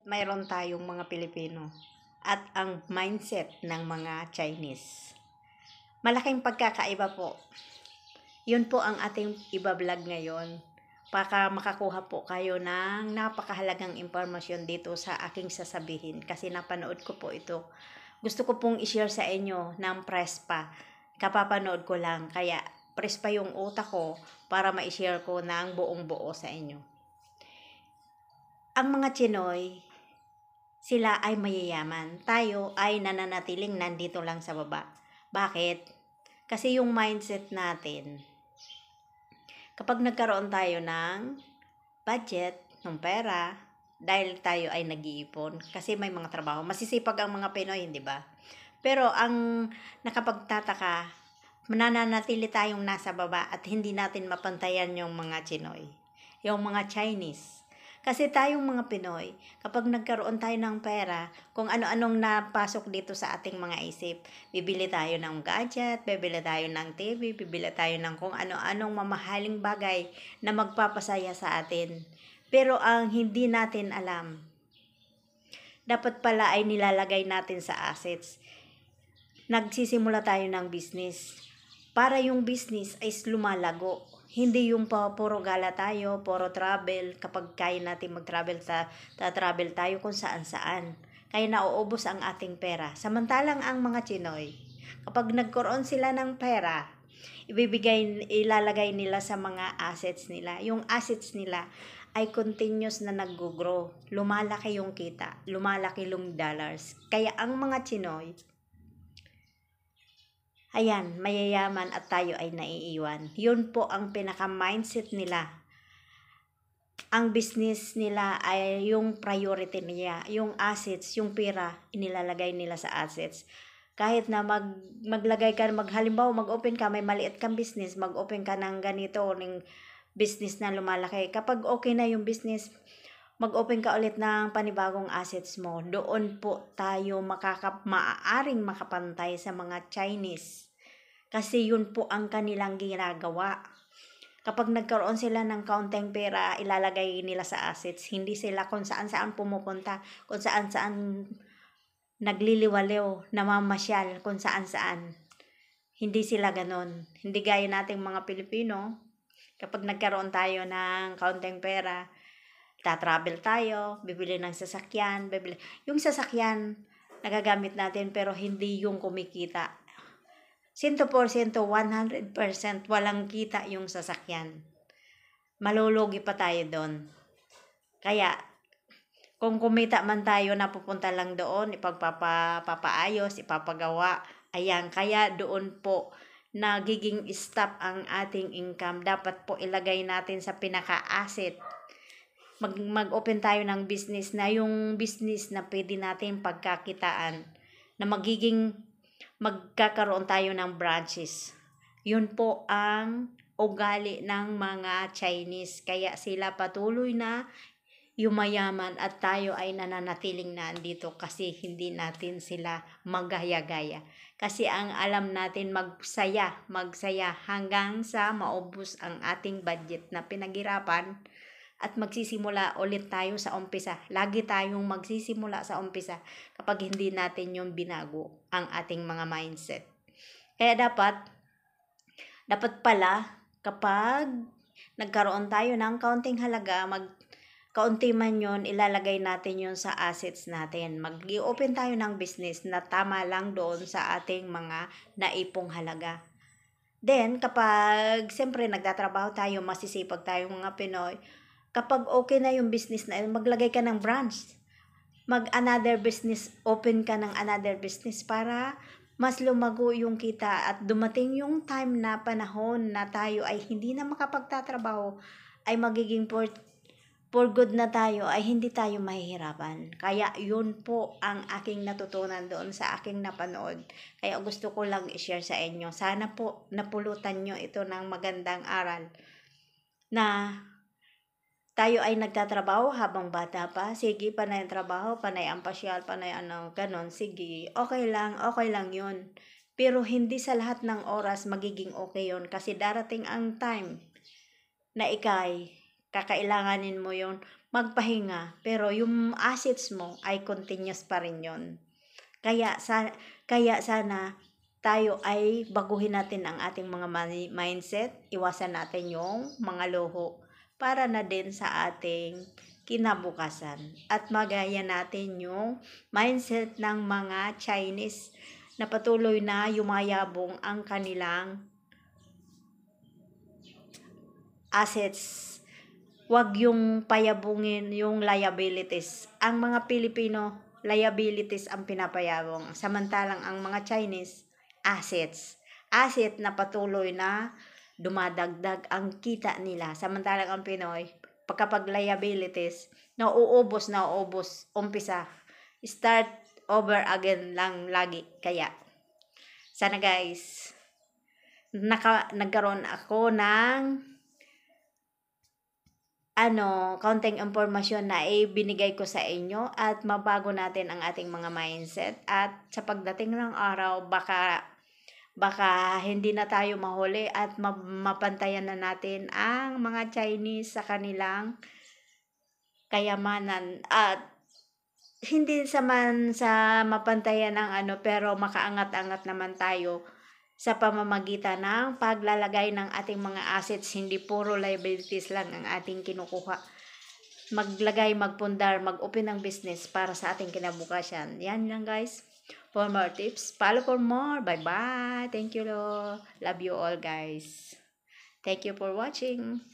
Mayroon tayong mga Pilipino at ang mindset ng mga Chinese. Malaking pagkakaiba po. Yun po ang ating ibablog ngayon. Para makakuha po kayo ng napakahalagang impormasyon dito sa aking sasabihin kasi napanood ko po ito. Gusto ko pong i-share sa inyo ng press pa. Kapapanood ko lang kaya press pa yung utak ko para ma-share ko ng buong buo sa inyo. Ang mga Chinoy, sila ay mayayaman. Tayo ay nananatiling nandito lang sa baba. Bakit? Kasi yung mindset natin, kapag nagkaroon tayo ng budget, ng pera, dahil tayo ay nag-iipon, kasi may mga trabaho, masisipag ang mga Pinoy, hindi ba? Pero ang nakapagtataka, mananatili tayong nasa baba at hindi natin mapantayan yung mga Chinoy, yung mga Chinese. Kasi tayong mga Pinoy, kapag nagkaroon tayo ng pera, kung ano-anong napasok dito sa ating mga isip, bibili tayo ng gadget, bibili tayo ng TV, bibili tayo ng kung ano-anong mamahaling bagay na magpapasaya sa atin. Pero ang hindi natin alam, dapat pala ay nilalagay natin sa assets. Nagsisimula tayo ng business para yung business ay lumalago. Hindi yung puro gala tayo, puro travel. Kapag kaya natin mag-travel, travel tayo kung saan-saan. Kaya nauubos ang ating pera. Samantalang ang mga Chinoy, kapag nagkaroon sila ng pera, ilalagay nila sa mga assets nila. Yung assets nila ay continuous na nag-grow. Lumalaki yung kita, lumalaki yung dollars. Kaya ang mga Chinoy, ayan, mayayaman at tayo ay naiiwan. Yun po ang pinaka-mindset nila. Ang business nila ay yung priority niya, yung assets, yung pera, inilalagay nila sa assets. Kahit na maglagay ka, halimbawa mag-open ka, may maliit kang business, mag-open ka ng ganito, ng business na lumalaki. Kapag okay na yung business, mag-open ka ulit ng panibagong assets mo. Doon po tayo maaaring makapantay sa mga Chinese. Kasi yun po ang kanilang ginagawa. Kapag nagkaroon sila ng kaunting pera, ilalagay nila sa assets. Hindi sila kung saan-saan pumupunta, kung saan-saan nagliliwaliw, namamasyal, kung saan-saan. Hindi sila ganon. Hindi gaya nating mga Pilipino, kapag nagkaroon tayo ng kaunting pera, tatravel tayo, bibili ng sasakyan, yung sasakyan, nagagamit natin pero hindi yung kumikita. 100%, 100% walang kita yung sasakyan. Malulugi pa tayo doon. Kaya, kung kumita man tayo, napupunta lang doon, ipagpapaayos, ipapagawa. Ayan, kaya doon po, nagiging stop ang ating income. Dapat po ilagay natin sa pinaka-asset. Mag-open tayo ng business na yung business na pwede natin pagkakitaan. Na magkakaroon tayo ng branches. Yun po ang ugali ng mga Chinese. Kaya sila patuloy na yumayaman at tayo ay nananatiling nandito kasi hindi natin sila magaya-gaya. Kasi ang alam natin magsaya hanggang sa maubos ang ating budget na pinaghirapan at magsisimula ulit tayo sa umpisa. Lagi tayong magsisimula sa umpisa kapag hindi natin yung binago ang ating mga mindset. Kaya dapat pala kapag nagkaroon tayo ng kaunting halaga, kaunti man yun, ilalagay natin yun sa assets natin. Mag-i-open tayo ng business na tama lang doon sa ating mga naipong halaga. Then, kapag siyempre nagtatrabaho tayo, masisipag tayo mga Pinoy, kapag okay na yung business na yun, maglagay ka ng branch. Another business, open ka ng another business para mas lumago yung kita at dumating yung time na panahon na tayo ay hindi na makapagtatrabaho, ay magiging for good na tayo, ay hindi tayo mahihirapan. Kaya yun po ang aking natutunan doon sa aking napanood. Kaya gusto ko lang i-share sa inyo. Sana po napulutan nyo ito ng magandang aral na tayo ay nagtatrabaho habang bata pa. Sige, panay ang trabaho, panay ang pasyal, panay ganon. Sige, okay lang yun. Pero hindi sa lahat ng oras magiging okay yun. Kasi darating ang time na kakailanganin mo yun. magpahinga. Pero yung assets mo ay continuous pa rin yun. Kaya, kaya sana tayo ay baguhin natin ang ating mga mindset, iwasan natin yung mga loho para na din sa ating kinabukasan. At magaya natin yung mindset ng mga Chinese na patuloy na yumayabong ang kanilang assets. Wag yung payabungin yung liabilities. Ang mga Pilipino, liabilities ang pinapayabong. Samantalang ang mga Chinese, assets. Asset na patuloy na dumadagdag ang kita nila. Samantalang ang Pinoy, pagkapag liabilities, nauubos, umpisa. Start over again lang lagi. Kaya, sana guys, nagkaroon ako ng kaunting impormasyon na ibinigay ko sa inyo at mabago natin ang ating mga mindset at sa pagdating ng araw baka hindi na tayo mahuli at mapantayan na natin ang mga Chinese sa kanilang kayamanan at hindi sa mapantayan ng pero makaangat-angat naman tayo sa pamamagitan ng paglalagay ng ating mga assets, hindi puro liabilities lang ang ating kinukuha. Magpundar, mag-open ng business para sa ating kinabukasan. Yan lang guys. For more tips, follow for more. Bye-bye. Thank you, Lord. Love you all guys. Thank you for watching.